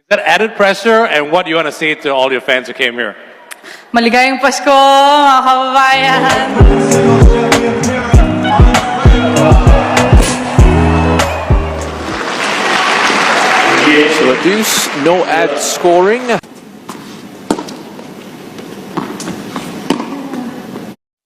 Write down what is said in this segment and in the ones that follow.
That added pressure, and what do you want to say to all your fans who came here? Maligayang Pasko, mga kababayan! So a deuce, no ad scoring.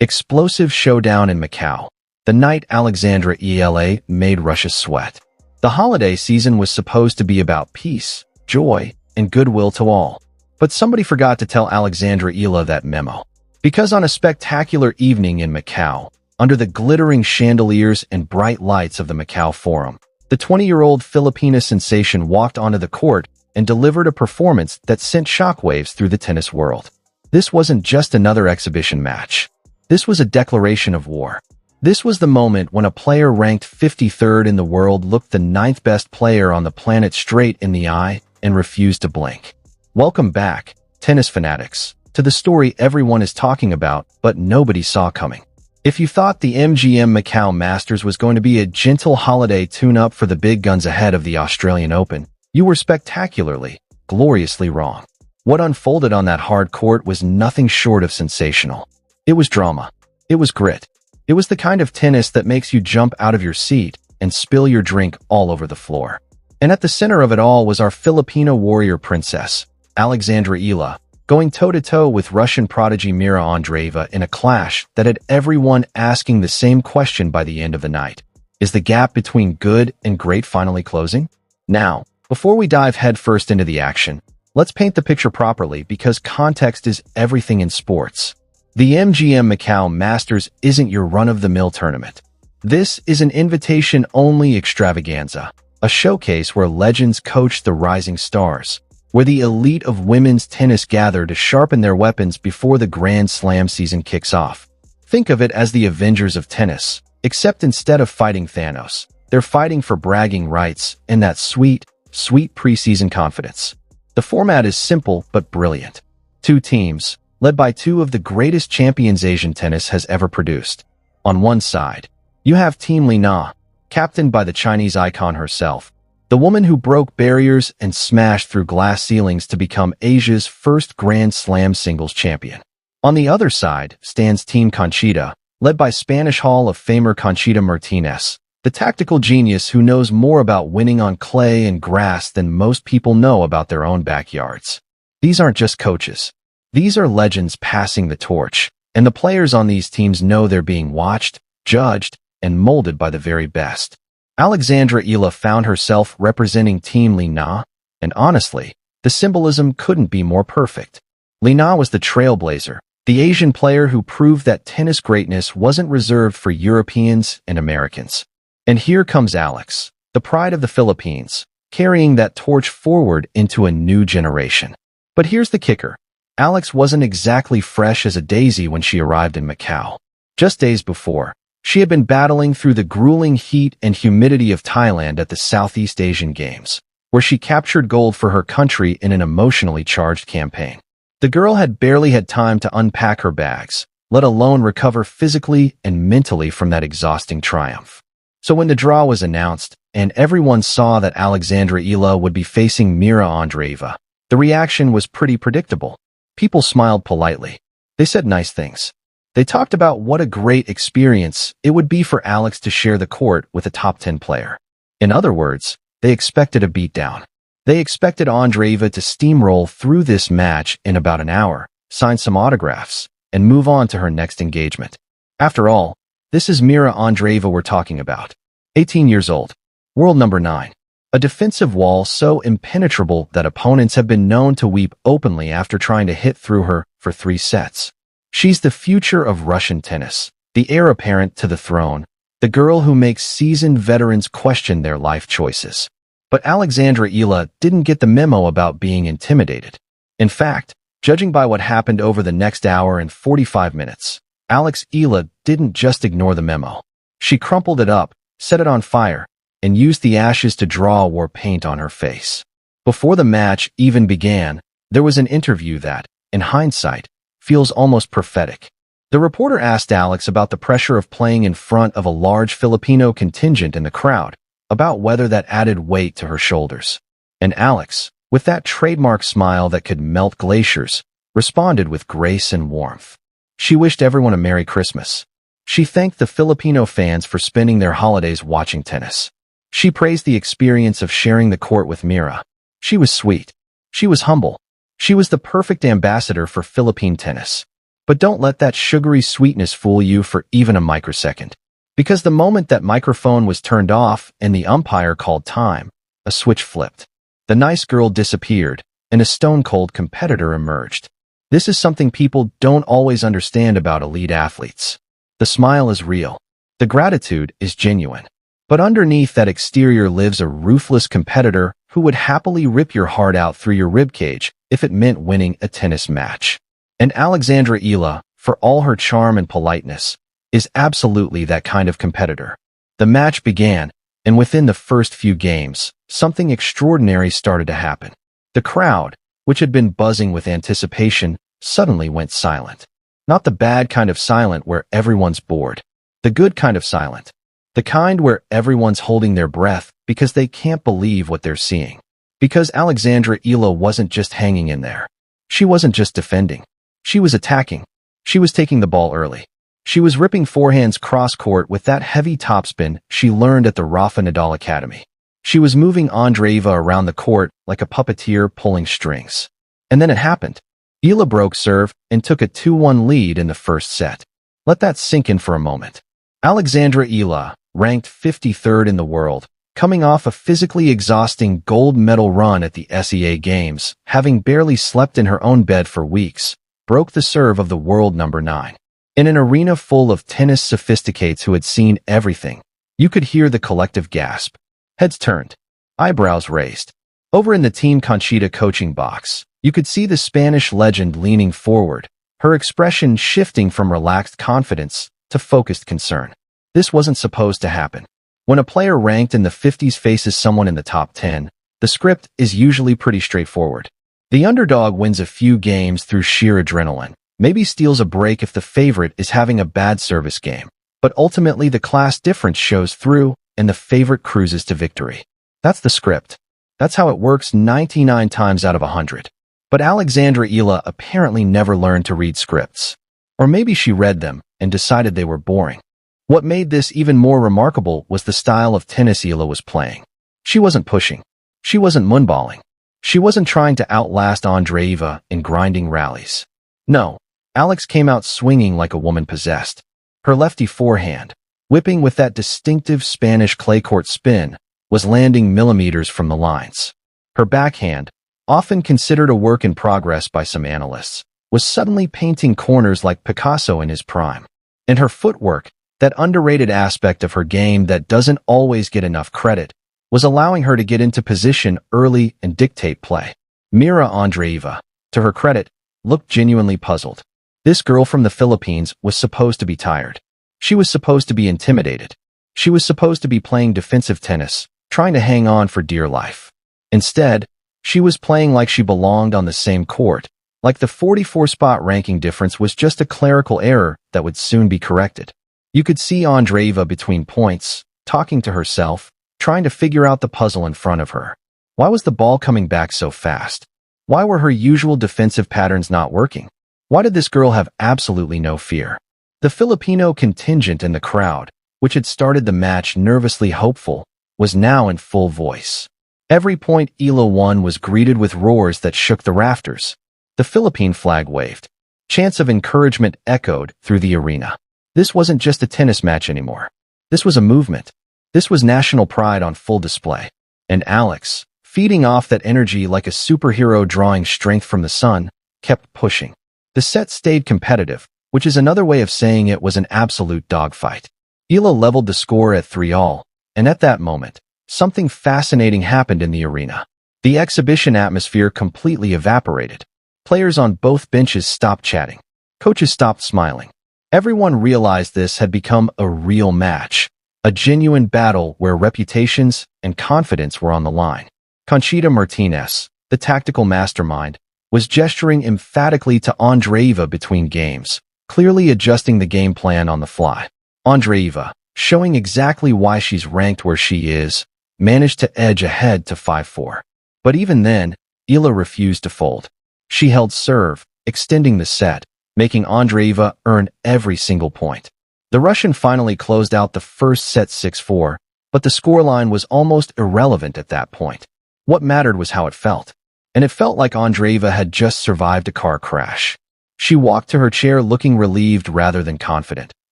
Explosive showdown in Macau. The night Alexandra Eala made Russia sweat. The holiday season was supposed to be about peace, joy, and goodwill to all. But somebody forgot to tell Alexandra Eala that memo. Because on a spectacular evening in Macau, under the glittering chandeliers and bright lights of the Macau Forum, the 20-year-old Filipina sensation walked onto the court and delivered a performance that sent shockwaves through the tennis world. This wasn't just another exhibition match. This was a declaration of war. This was the moment when a player ranked 53rd in the world looked the 9th best player on the planet straight in the eye and refused to blink. Welcome back, tennis fanatics, to the story everyone is talking about but nobody saw coming. If you thought the MGM Macau Masters was going to be a gentle holiday tune-up for the big guns ahead of the Australian Open, you were spectacularly, gloriously wrong. What unfolded on that hard court was nothing short of sensational. It was drama. It was grit. It was the kind of tennis that makes you jump out of your seat and spill your drink all over the floor. And at the center of it all was our Filipino warrior princess, Alexandra Eala, going toe-to-toe with Russian prodigy Mira Andreeva in a clash that had everyone asking the same question by the end of the night. Is the gap between good and great finally closing? Now, before we dive headfirst into the action, let's paint the picture properly because context is everything in sports. The MGM Macau Masters isn't your run-of-the-mill tournament. This is an invitation-only extravaganza, a showcase where legends coach the rising stars, where the elite of women's tennis gather to sharpen their weapons before the Grand Slam season kicks off. Think of it as the Avengers of tennis, except instead of fighting Thanos, they're fighting for bragging rights and that sweet, sweet preseason confidence. The format is simple but brilliant. Two teams, led by two of the greatest champions Asian tennis has ever produced. On one side, you have Team Li Na, captained by the Chinese icon herself, the woman who broke barriers and smashed through glass ceilings to become Asia's first Grand Slam singles champion. On the other side stands Team Conchita, led by Spanish Hall of Famer Conchita Martinez, the tactical genius who knows more about winning on clay and grass than most people know about their own backyards. These aren't just coaches. These are legends passing the torch, and the players on these teams know they're being watched, judged, and molded by the very best. Alexandra Eala found herself representing Team Li Na, and honestly, the symbolism couldn't be more perfect. Li Na was the trailblazer, the Asian player who proved that tennis greatness wasn't reserved for Europeans and Americans. And here comes Alex, the pride of the Philippines, carrying that torch forward into a new generation. But here's the kicker. Alex wasn't exactly fresh as a daisy when she arrived in Macau. Just days before, she had been battling through the grueling heat and humidity of Thailand at the Southeast Asian Games, where she captured gold for her country in an emotionally charged campaign. The girl had barely had time to unpack her bags, let alone recover physically and mentally from that exhausting triumph. So when the draw was announced, and everyone saw that Alexandra Eala would be facing Mira Andreeva, the reaction was pretty predictable. People smiled politely. They said nice things. They talked about what a great experience it would be for Alex to share the court with a top 10 player. In other words, they expected a beatdown. They expected Andreeva to steamroll through this match in about an hour, sign some autographs, and move on to her next engagement. After all, this is Mira Andreeva we're talking about. 18 years old. World number 9. A defensive wall so impenetrable that opponents have been known to weep openly after trying to hit through her for 3 sets. She's the future of Russian tennis, the heir apparent to the throne, the girl who makes seasoned veterans question their life choices. But Alexandra Eala didn't get the memo about being intimidated. In fact, judging by what happened over the next hour and 45 minutes, Alex Eala didn't just ignore the memo. She crumpled it up, set it on fire, and used the ashes to draw war paint on her face. Before the match even began, there was an interview that, in hindsight, feels almost prophetic. The reporter asked Alex about the pressure of playing in front of a large Filipino contingent in the crowd, about whether that added weight to her shoulders. And Alex, with that trademark smile that could melt glaciers, responded with grace and warmth. She wished everyone a Merry Christmas. She thanked the Filipino fans for spending their holidays watching tennis. She praised the experience of sharing the court with Mira. She was sweet. She was humble. She was the perfect ambassador for Philippine tennis. But don't let that sugary sweetness fool you for even a microsecond. Because the moment that microphone was turned off and the umpire called time, a switch flipped. The nice girl disappeared, and a stone-cold competitor emerged. This is something people don't always understand about elite athletes. The smile is real. The gratitude is genuine. But underneath that exterior lives a ruthless competitor who would happily rip your heart out through your ribcage if it meant winning a tennis match. And Alexandra Eala, for all her charm and politeness, is absolutely that kind of competitor. The match began, and within the first few games, something extraordinary started to happen. The crowd, which had been buzzing with anticipation, suddenly went silent. Not the bad kind of silent where everyone's bored. The good kind of silent. The kind where everyone's holding their breath because they can't believe what they're seeing. Because Alexandra Eala wasn't just hanging in there. She wasn't just defending. She was attacking. She was taking the ball early. She was ripping forehands cross-court with that heavy topspin she learned at the Rafa Nadal Academy. She was moving Andreeva around the court like a puppeteer pulling strings. And then it happened. Eala broke serve and took a 2-1 lead in the first set. Let that sink in for a moment. Alexandra Eala, ranked 53rd in the world, coming off a physically exhausting gold medal run at the SEA Games, having barely slept in her own bed for weeks, broke the serve of the world number 9. In an arena full of tennis sophisticates who had seen everything, you could hear the collective gasp. Heads turned. Eyebrows raised. Over in the Team Conchita coaching box, you could see the Spanish legend leaning forward, her expression shifting from relaxed confidence to focused concern. This wasn't supposed to happen. When a player ranked in the 50s faces someone in the top 10, the script is usually pretty straightforward. The underdog wins a few games through sheer adrenaline. Maybe steals a break if the favorite is having a bad service game. But ultimately the class difference shows through and the favorite cruises to victory. That's the script. That's how it works 99 times out of 100. But Alexandra Eala apparently never learned to read scripts. Or maybe she read them and decided they were boring. What made this even more remarkable was the style of tennis Eala was playing. She wasn't pushing. She wasn't moonballing. She wasn't trying to outlast Andreeva in grinding rallies. No. Alex came out swinging like a woman possessed. Her lefty forehand, whipping with that distinctive Spanish clay court spin, was landing millimeters from the lines. Her backhand, often considered a work in progress by some analysts, was suddenly painting corners like Picasso in his prime. And her footwork, that underrated aspect of her game that doesn't always get enough credit, was allowing her to get into position early and dictate play. Mira Andreeva, to her credit, looked genuinely puzzled. This girl from the Philippines was supposed to be tired. She was supposed to be intimidated. She was supposed to be playing defensive tennis, trying to hang on for dear life. Instead, she was playing like she belonged on the same court, like the 44-spot ranking difference was just a clerical error that would soon be corrected. You could see Andreeva between points, talking to herself, trying to figure out the puzzle in front of her. Why was the ball coming back so fast? Why were her usual defensive patterns not working? Why did this girl have absolutely no fear? The Filipino contingent in the crowd, which had started the match nervously hopeful, was now in full voice. Every point Eala won was greeted with roars that shook the rafters. The Philippine flag waved. Chants of encouragement echoed through the arena. This wasn't just a tennis match anymore. This was a movement. This was national pride on full display. And Alex, feeding off that energy like a superhero drawing strength from the sun, kept pushing. The set stayed competitive, which is another way of saying it was an absolute dogfight. Eala leveled the score at 3-all, and at that moment, something fascinating happened in the arena. The exhibition atmosphere completely evaporated. Players on both benches stopped chatting. Coaches stopped smiling. Everyone realized this had become a real match, a genuine battle where reputations and confidence were on the line. Conchita Martinez, the tactical mastermind, was gesturing emphatically to Andreeva between games, clearly adjusting the game plan on the fly. Andreeva, showing exactly why she's ranked where she is, managed to edge ahead to 5-4. But even then, Eala refused to fold. She held serve, extending the set, making Andreeva earn every single point. The Russian finally closed out the first set 6-4, but the scoreline was almost irrelevant at that point. What mattered was how it felt. And it felt like Andreeva had just survived a car crash. She walked to her chair looking relieved rather than confident,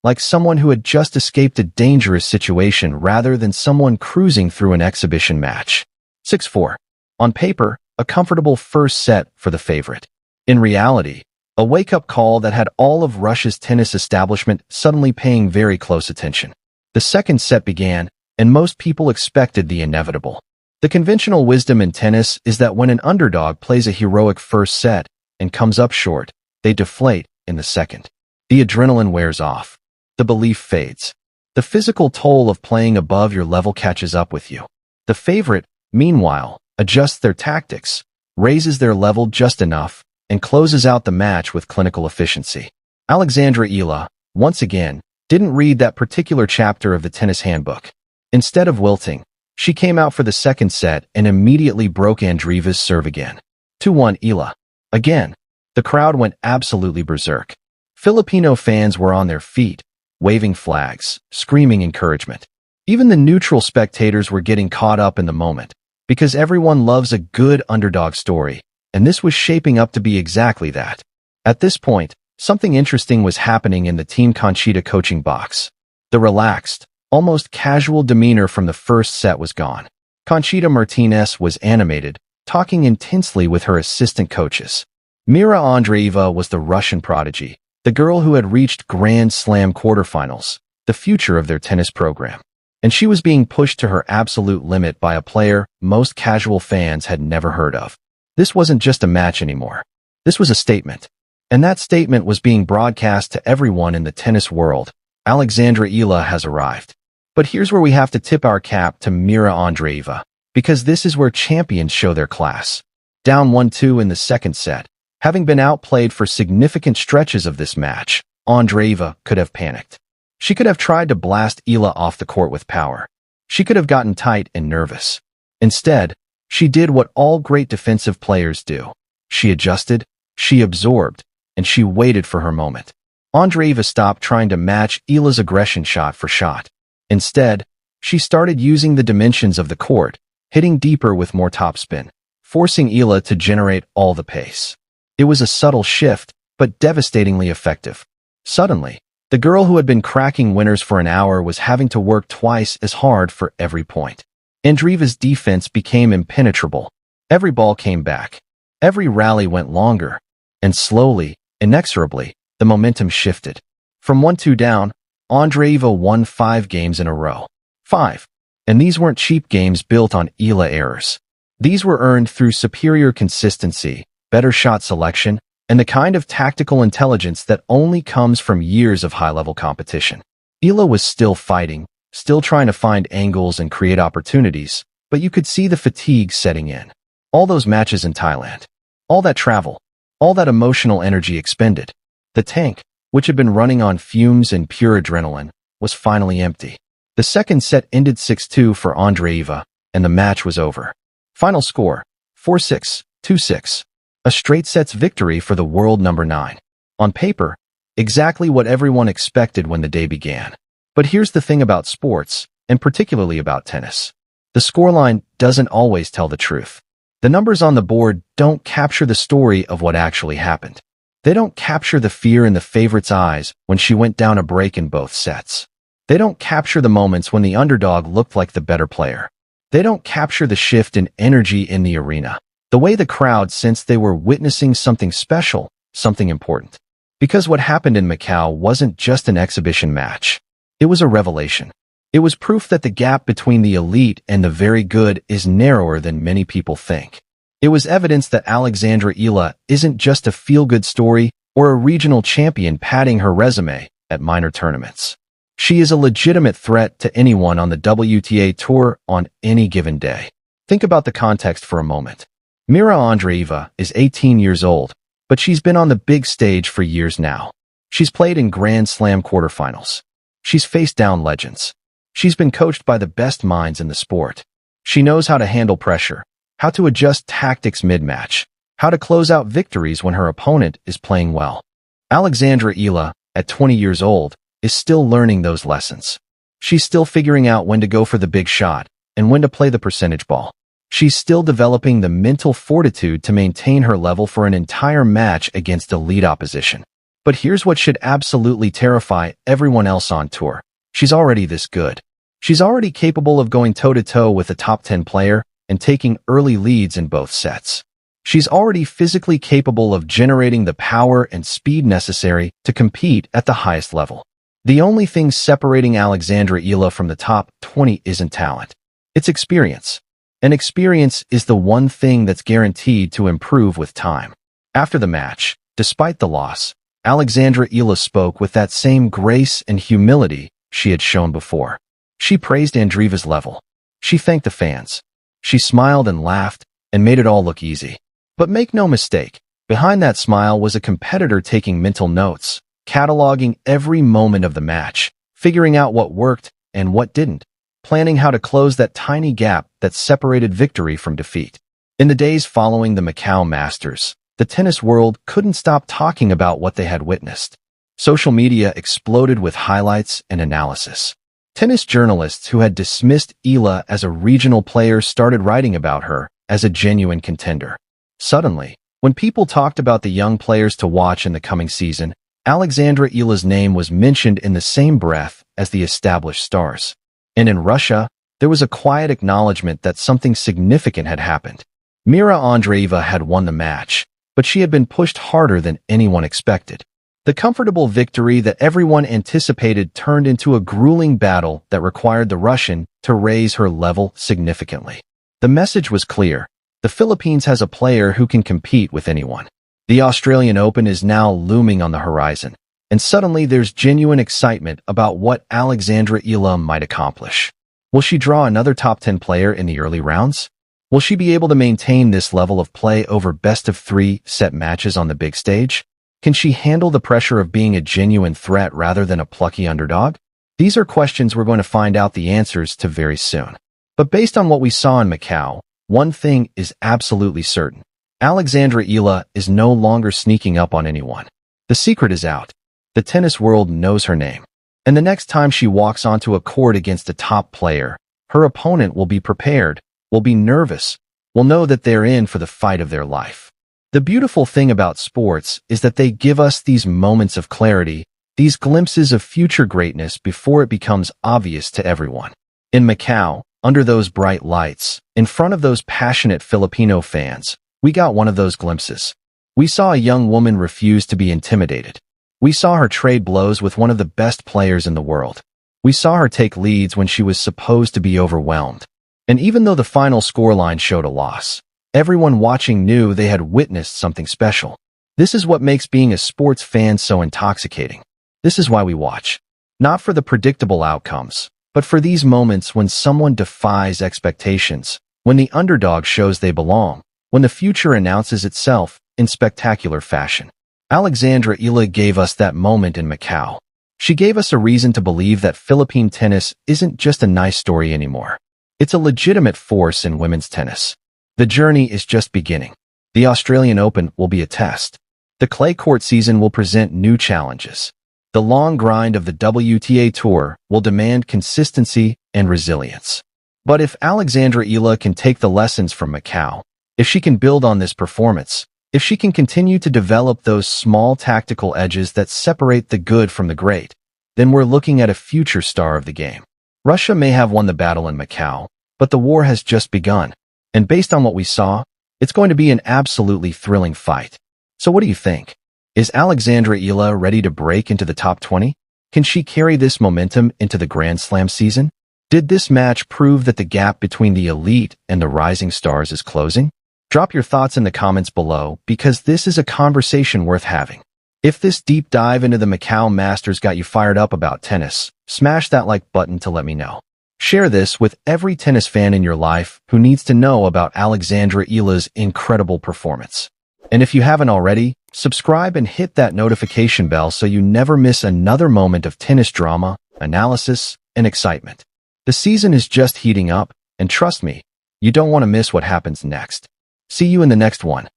like someone who had just escaped a dangerous situation rather than someone cruising through an exhibition match. 6-4. On paper, a comfortable first set for the favorite. In reality, a wake-up call that had all of Russia's tennis establishment suddenly paying very close attention. The second set began, and most people expected the inevitable. The conventional wisdom in tennis is that when an underdog plays a heroic first set and comes up short, they deflate in the second. The adrenaline wears off. The belief fades. The physical toll of playing above your level catches up with you. The favorite, meanwhile, adjusts their tactics, raises their level just enough, and closes out the match with clinical efficiency. Alexandra Eala, once again, didn't read that particular chapter of the tennis handbook. Instead of wilting, she came out for the second set and immediately broke Andreeva's serve again. 2-1 Eala. Again, the crowd went absolutely berserk. Filipino fans were on their feet, waving flags, screaming encouragement. Even the neutral spectators were getting caught up in the moment, because everyone loves a good underdog story, and this was shaping up to be exactly that. At this point, something interesting was happening in the Team Conchita coaching box. The relaxed, almost casual demeanor from the first set was gone. Conchita Martinez was animated, talking intensely with her assistant coaches. Mira Andreeva was the Russian prodigy, the girl who had reached Grand Slam quarterfinals, the future of their tennis program. And she was being pushed to her absolute limit by a player most casual fans had never heard of. This wasn't just a match anymore. This was a statement. And that statement was being broadcast to everyone in the tennis world. Alexandra Eala has arrived. But here's where we have to tip our cap to Mira Andreeva, because this is where champions show their class. Down 1-2 in the second set, having been outplayed for significant stretches of this match, Andreeva could have panicked. She could have tried to blast Eala off the court with power. She could have gotten tight and nervous. Instead, she did what all great defensive players do. She adjusted, she absorbed, and she waited for her moment. Andreeva stopped trying to match Eala's aggression shot for shot. Instead, she started using the dimensions of the court, hitting deeper with more topspin, forcing Eala to generate all the pace. It was a subtle shift, but devastatingly effective. Suddenly, the girl who had been cracking winners for an hour was having to work twice as hard for every point. Andreeva's defense became impenetrable. Every ball came back. Every rally went longer. And slowly, inexorably, the momentum shifted. From 1-2 down, Andreeva won 5 games in a row. 5. And these weren't cheap games built on Eala errors. These were earned through superior consistency, better shot selection, and the kind of tactical intelligence that only comes from years of high-level competition. Eala was still fighting, still trying to find angles and create opportunities, but you could see the fatigue setting in. All those matches in Thailand, all that travel, all that emotional energy expended. The tank, which had been running on fumes and pure adrenaline, was finally empty. The second set ended 6-2 for Andreeva, and the match was over. Final score, 4-6, 2-6. A straight sets victory for the world number 9. On paper, exactly what everyone expected when the day began. But here's the thing about sports, and particularly about tennis. The scoreline doesn't always tell the truth. The numbers on the board don't capture the story of what actually happened. They don't capture the fear in the favorite's eyes when she went down a break in both sets. They don't capture the moments when the underdog looked like the better player. They don't capture the shift in energy in the arena, the way the crowd sensed they were witnessing something special, something important. Because what happened in Macau wasn't just an exhibition match. It was a revelation. It was proof that the gap between the elite and the very good is narrower than many people think. It was evidence that Alexandra Eala isn't just a feel-good story or a regional champion padding her resume at minor tournaments. She is a legitimate threat to anyone on the WTA Tour on any given day. Think about the context for a moment. Mira Andreeva is 18 years old, but she's been on the big stage for years now. She's played in Grand Slam quarterfinals. She's faced down legends. She's been coached by the best minds in the sport. She knows how to handle pressure, how to adjust tactics mid-match, how to close out victories when her opponent is playing well. Alexandra Eala, at 20 years old, is still learning those lessons. She's still figuring out when to go for the big shot and when to play the percentage ball. She's still developing the mental fortitude to maintain her level for an entire match against elite opposition. But here's what should absolutely terrify everyone else on tour. She's already this good. She's already capable of going toe-to-toe with a top 10 player and taking early leads in both sets. She's already physically capable of generating the power and speed necessary to compete at the highest level. The only thing separating Alexandra Eala from the top 20 isn't talent. It's experience. And experience is the one thing that's guaranteed to improve with time. After the match, despite the loss, Alexandra Eala spoke with that same grace and humility she had shown before. She praised Andreeva's level. She thanked the fans. She smiled and laughed and made it all look easy. But make no mistake, behind that smile was a competitor taking mental notes, cataloging every moment of the match, figuring out what worked and what didn't, planning how to close that tiny gap that separated victory from defeat. In the days following the Macau Masters, the tennis world couldn't stop talking about what they had witnessed. Social media exploded with highlights and analysis. Tennis journalists who had dismissed Eala as a regional player started writing about her as a genuine contender. Suddenly, when people talked about the young players to watch in the coming season, Alexandra Eala's name was mentioned in the same breath as the established stars. And in Russia, there was a quiet acknowledgement that something significant had happened. Mira Andreeva had won the match, but she had been pushed harder than anyone expected. The comfortable victory that everyone anticipated turned into a grueling battle that required the Russian to raise her level significantly. The message was clear. The Philippines has a player who can compete with anyone. The Australian Open is now looming on the horizon, and suddenly there's genuine excitement about what Alexandra Eala might accomplish. Will she draw another top 10 player in the early rounds? Will she be able to maintain this level of play over best-of-3 set matches on the big stage? Can she handle the pressure of being a genuine threat rather than a plucky underdog? These are questions we're going to find out the answers to very soon. But based on what we saw in Macau, one thing is absolutely certain. Alexandra Eala is no longer sneaking up on anyone. The secret is out. The tennis world knows her name. And the next time she walks onto a court against a top player, her opponent will be prepared, will be nervous, will know that they're in for the fight of their life. The beautiful thing about sports is that they give us these moments of clarity, these glimpses of future greatness before it becomes obvious to everyone. In Macau, under those bright lights, in front of those passionate Filipino fans, we got one of those glimpses. We saw a young woman refuse to be intimidated. We saw her trade blows with one of the best players in the world. We saw her take leads when she was supposed to be overwhelmed. And even though the final scoreline showed a loss, everyone watching knew they had witnessed something special. This is what makes being a sports fan so intoxicating. This is why we watch. Not for the predictable outcomes, but for these moments when someone defies expectations, when the underdog shows they belong, when the future announces itself in spectacular fashion. Alexandra Eala gave us that moment in Macau. She gave us a reason to believe that Philippine tennis isn't just a nice story anymore. It's a legitimate force in women's tennis. The journey is just beginning. The Australian Open will be a test. The clay court season will present new challenges. The long grind of the WTA Tour will demand consistency and resilience. But if Alexandra Eala can take the lessons from Macau, if she can build on this performance, if she can continue to develop those small tactical edges that separate the good from the great, then we're looking at a future star of the game. Russia may have won the battle in Macau, but the war has just begun. And based on what we saw, it's going to be an absolutely thrilling fight. So what do you think? Is Alexandra Eala ready to break into the top 20? Can she carry this momentum into the Grand Slam season? Did this match prove that the gap between the elite and the rising stars is closing? Drop your thoughts in the comments below because this is a conversation worth having. If this deep dive into the Macau Masters got you fired up about tennis, smash that like button to let me know. Share this with every tennis fan in your life who needs to know about Alexandra Eala's incredible performance. And if you haven't already, subscribe and hit that notification bell so you never miss another moment of tennis drama, analysis, and excitement. The season is just heating up, and trust me, You don't want to miss what happens next. See you in the next one.